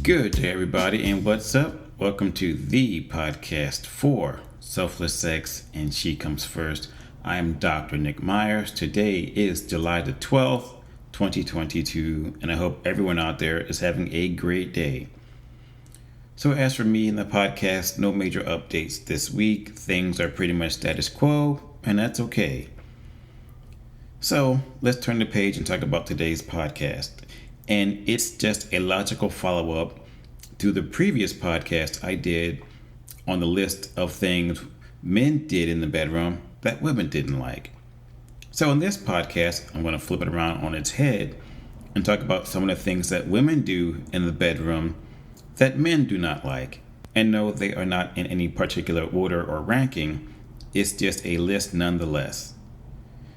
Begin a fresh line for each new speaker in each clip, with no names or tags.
Good day, everybody, and what's up? Welcome to the podcast for Selfless Sex and She Comes First. I am Dr. Nick Myers. Today is July the 12th, 2022, and I hope everyone out there is having a great day. So as for me in the podcast, no major updates this week. Things are pretty much status quo, and that's okay. So let's turn the page and talk about today's podcast. And it's just a logical follow-up to the previous podcast I did on the list of things men did in the bedroom that women didn't like. So in this podcast, I'm going to flip it around on its head and talk about some of the things that women do in the bedroom that men do not like. And no, they are not in any particular order or ranking. It's just a list nonetheless.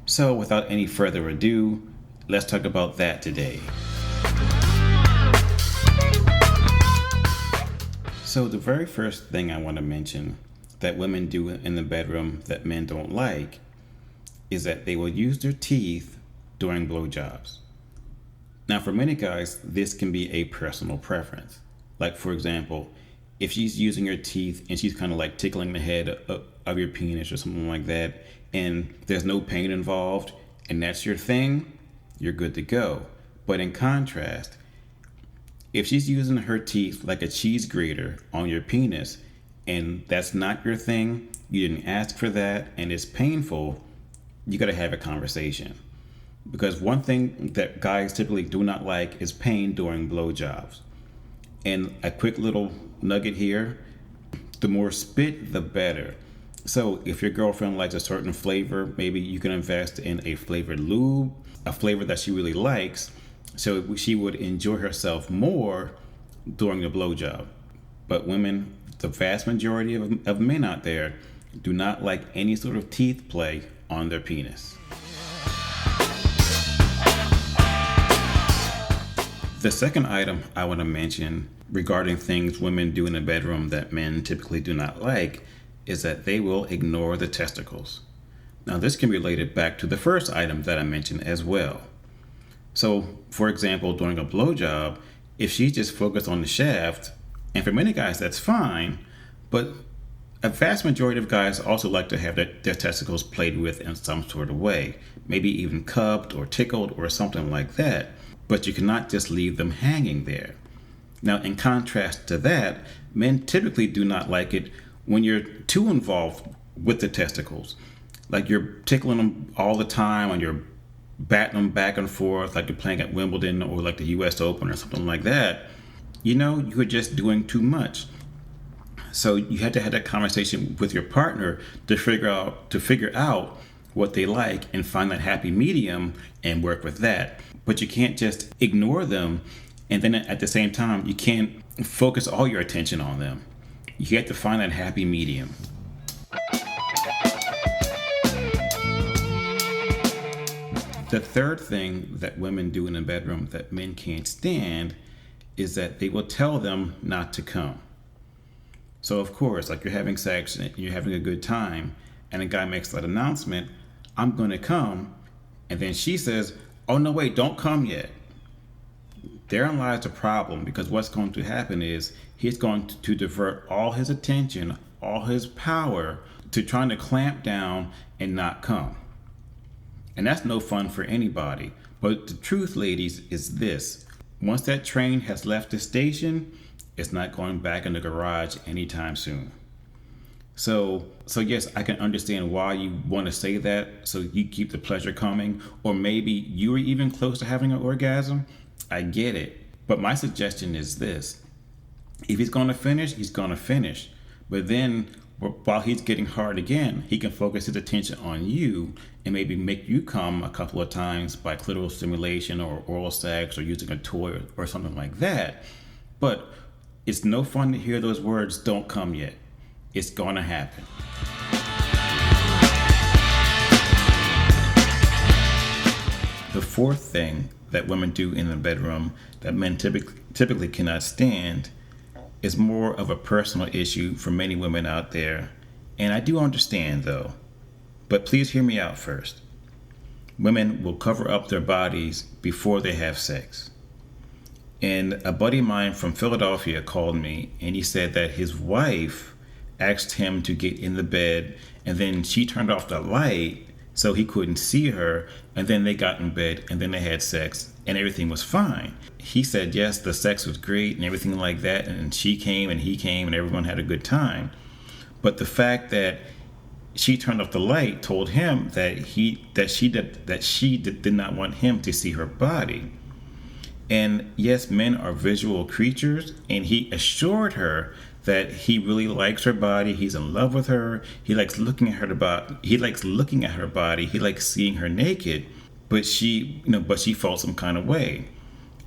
So without any further ado, let's talk about that today. So the very first thing I want to mention that women do in the bedroom that men don't like is that they will use their teeth during blowjobs. Now for many guys, this can be a personal preference. Like for example, if she's using her teeth and she's kind of like tickling the head of your penis or something like that, and there's no pain involved, and that's your thing, you're good to go. But in contrast, if she's using her teeth like a cheese grater on your penis and that's not your thing, you didn't ask for that, and it's painful, you got to have a conversation. Because one thing that guys typically do not like is pain during blowjobs. And a quick little nugget here, the more spit, the better. So if your girlfriend likes a certain flavor, maybe you can invest in a flavored lube, a flavor that she really likes, so she would enjoy herself more during the blowjob. But women, the vast majority of men out there, do not like any sort of teeth play on their penis. The second item I want to mention regarding things women do in the bedroom that men typically do not like is that they will ignore the testicles. Now this can be related back to the first item that I mentioned as well. So, for example, during a blowjob, if she's just focused on the shaft, and for many guys that's fine, but a vast majority of guys also like to have their testicles played with in some sort of way, maybe even cupped or tickled or something like that, but you cannot just leave them hanging there. Now, in contrast to that, men typically do not like it when you're too involved with the testicles. Like you're tickling them all the time and you're batting them back and forth like you're playing at Wimbledon or like the US Open or something like that. You know, you're just doing too much. So you had to have that conversation with your partner to figure out what they like and find that happy medium and work with that. But you can't just ignore them, and then at the same time, you can't focus all your attention on them. You have to find that happy medium. The third thing that women do in the bedroom that men can't stand is that they will tell them not to come. So of course, like you're having sex and you're having a good time, and a guy makes that announcement, "I'm going to come," and then she says, "Oh no, wait, don't come yet." Therein lies the problem, because what's going to happen is he's going to divert all his attention, all his power to trying to clamp down and not come. And that's no fun for anybody. But the truth, ladies, is this: once that train has left the station, it's not going back in the garage anytime soon. So yes, I can understand why you want to say that, so you keep the pleasure coming, or maybe you were even close to having an orgasm. I get it. But my suggestion is this: if he's going to finish, he's going to finish. But then while he's getting hard again, he can focus his attention on you and maybe make you come a couple of times by clitoral stimulation or oral sex or using a toy or something like that. But it's no fun to hear those words, "Don't come yet." It's gonna happen. The fourth thing that women do in the bedroom that men typically cannot stand is more of a personal issue for many women out there. And I do understand though, but please hear me out first. Women will cover up their bodies before they have sex. And a buddy of mine from Philadelphia called me and he said that his wife asked him to get in the bed and then she turned off the light so he couldn't see her, and then they got in bed and then they had sex and everything was fine. He said yes, the sex was great and everything like that, and she came and he came and everyone had a good time. But the fact that she turned off the light told him that she did not want him to see her body. And yes, men are visual creatures, and he assured her that he really likes her body. He's in love with her. He likes looking at her body. He likes looking at her body. He likes seeing her naked. But she felt some kind of way.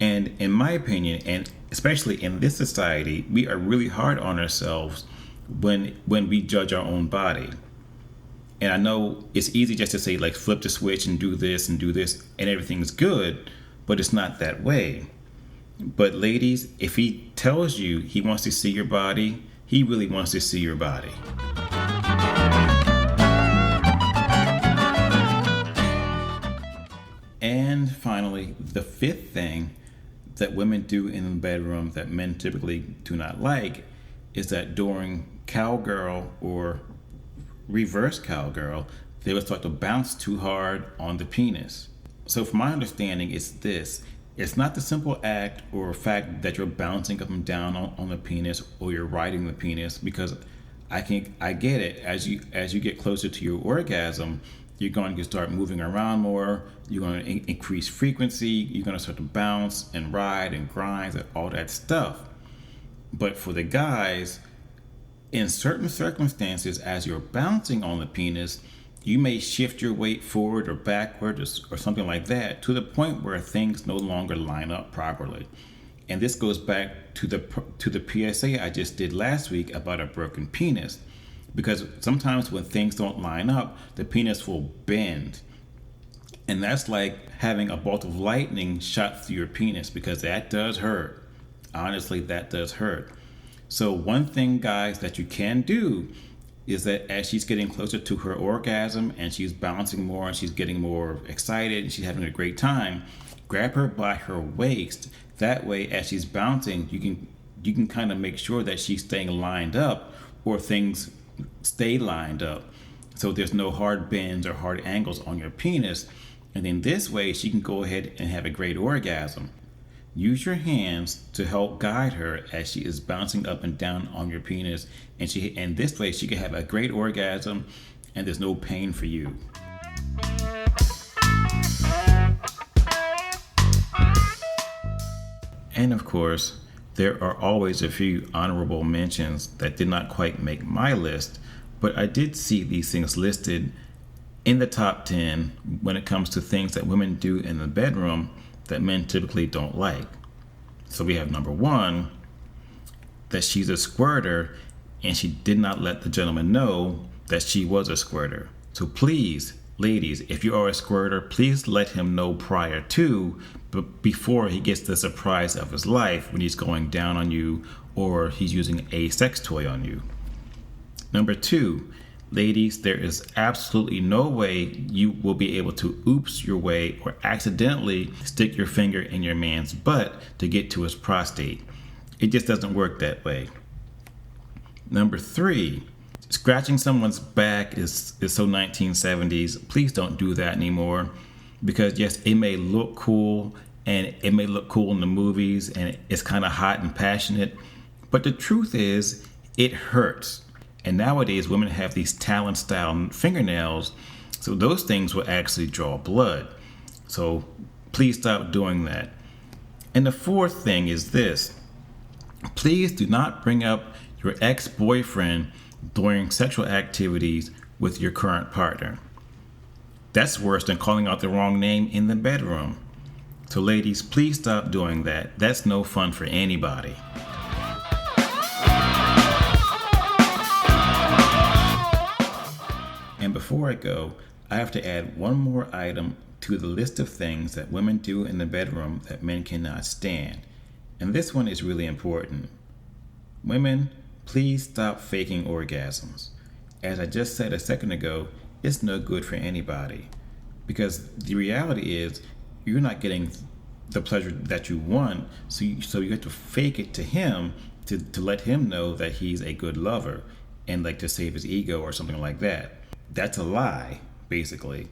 And in my opinion, and especially in this society, we are really hard on ourselves when we judge our own body. And I know it's easy just to say, like, flip the switch and do this and everything's good, but it's not that way. But ladies, if he tells you he wants to see your body, he really wants to see your body. And finally, the fifth thing that women do in the bedroom that men typically do not like is that during cowgirl or reverse cowgirl, they will start to bounce too hard on the penis. So from my understanding, it's this. It's not the simple act or fact that you're bouncing up and down on the penis or you're riding the penis, because I get it. As you get closer to your orgasm, you're going to start moving around more. You're going to increase frequency. You're going to start to bounce and ride and grind and all that stuff. But for the guys, in certain circumstances, as you're bouncing on the penis, you may shift your weight forward or backward or something like that to the point where things no longer line up properly. And this goes back to the PSA I just did last week about a broken penis. Because sometimes when things don't line up, the penis will bend. And that's like having a bolt of lightning shot through your penis, because that does hurt. Honestly, that does hurt. So one thing, guys, that you can do is that as she's getting closer to her orgasm and she's bouncing more and she's getting more excited and she's having a great time, grab her by her waist. That way, as she's bouncing, you can kind of make sure that she's staying lined up, or things stay lined up, so there's no hard bends or hard angles on your penis. And then this way, she can go ahead and have a great orgasm. Use your hands to help guide her as she is bouncing up and down on your penis, and this way she can have a great orgasm and there's no pain for you. And of course, there are always a few honorable mentions that did not quite make my list, but I did see these things listed in the top 10 when it comes to things that women do in the bedroom that men typically don't like. So we have number 1, that she's a squirter and she did not let the gentleman know that she was a squirter. So please, ladies, if you are a squirter, please let him know prior to, but before he gets the surprise of his life when he's going down on you or he's using a sex toy on you. Number 2, ladies, there is absolutely no way you will be able to oops your way or accidentally stick your finger in your man's butt to get to his prostate. It just doesn't work that way. Number 3, scratching someone's back is so 1970s. Please don't do that anymore, because yes, it may look cool and it may look cool in the movies and it's kind of hot and passionate, but the truth is it hurts. And nowadays, women have these talon-style fingernails, so those things will actually draw blood. So please stop doing that. And the 4th thing is this. Please do not bring up your ex-boyfriend during sexual activities with your current partner. That's worse than calling out the wrong name in the bedroom. So ladies, please stop doing that. That's no fun for anybody. And before I go, I have to add one more item to the list of things that women do in the bedroom that men cannot stand. And this one is really important. Women, please stop faking orgasms. As I just said a second ago, it's no good for anybody. Because the reality is, you're not getting the pleasure that you want. So you have to fake it to him to let him know that he's a good lover and like to save his ego or something like that. That's a lie, basically.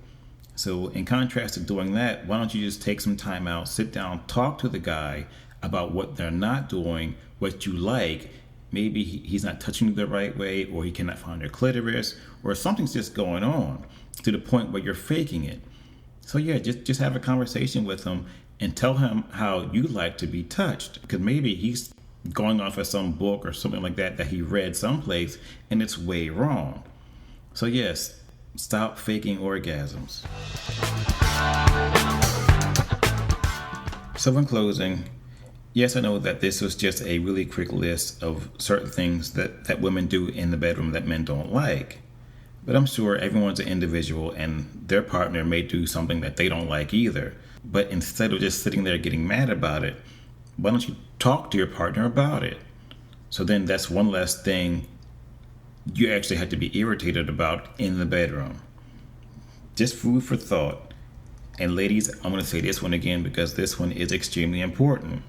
So in contrast to doing that, why don't you just take some time out, sit down, talk to the guy about what they're not doing, what you like. Maybe he's not touching you the right way, or he cannot find your clitoris, or something's just going on to the point where you're faking it. So yeah, just have a conversation with him and tell him how you like to be touched. Because maybe he's going off of some book or something like that he read someplace, and it's way wrong. So yes, stop faking orgasms. So in closing, yes, I know that this was just a really quick list of certain things that women do in the bedroom that men don't like. But I'm sure everyone's an individual and their partner may do something that they don't like either. But instead of just sitting there getting mad about it, why don't you talk to your partner about it? So then that's one less thing you actually have to be irritated about in the bedroom. Just food for thought. And ladies, I'm going to say this one again because this one is extremely important.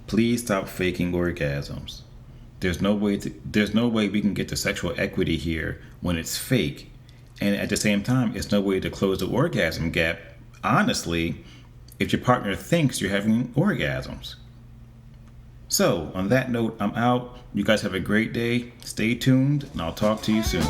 Please stop faking orgasms. There's no way we can get to sexual equity here when it's fake. And at the same time, it's no way to close the orgasm gap, honestly, if your partner thinks you're having orgasms. So, on that note, I'm out. You guys have a great day. Stay tuned, and I'll talk to you soon.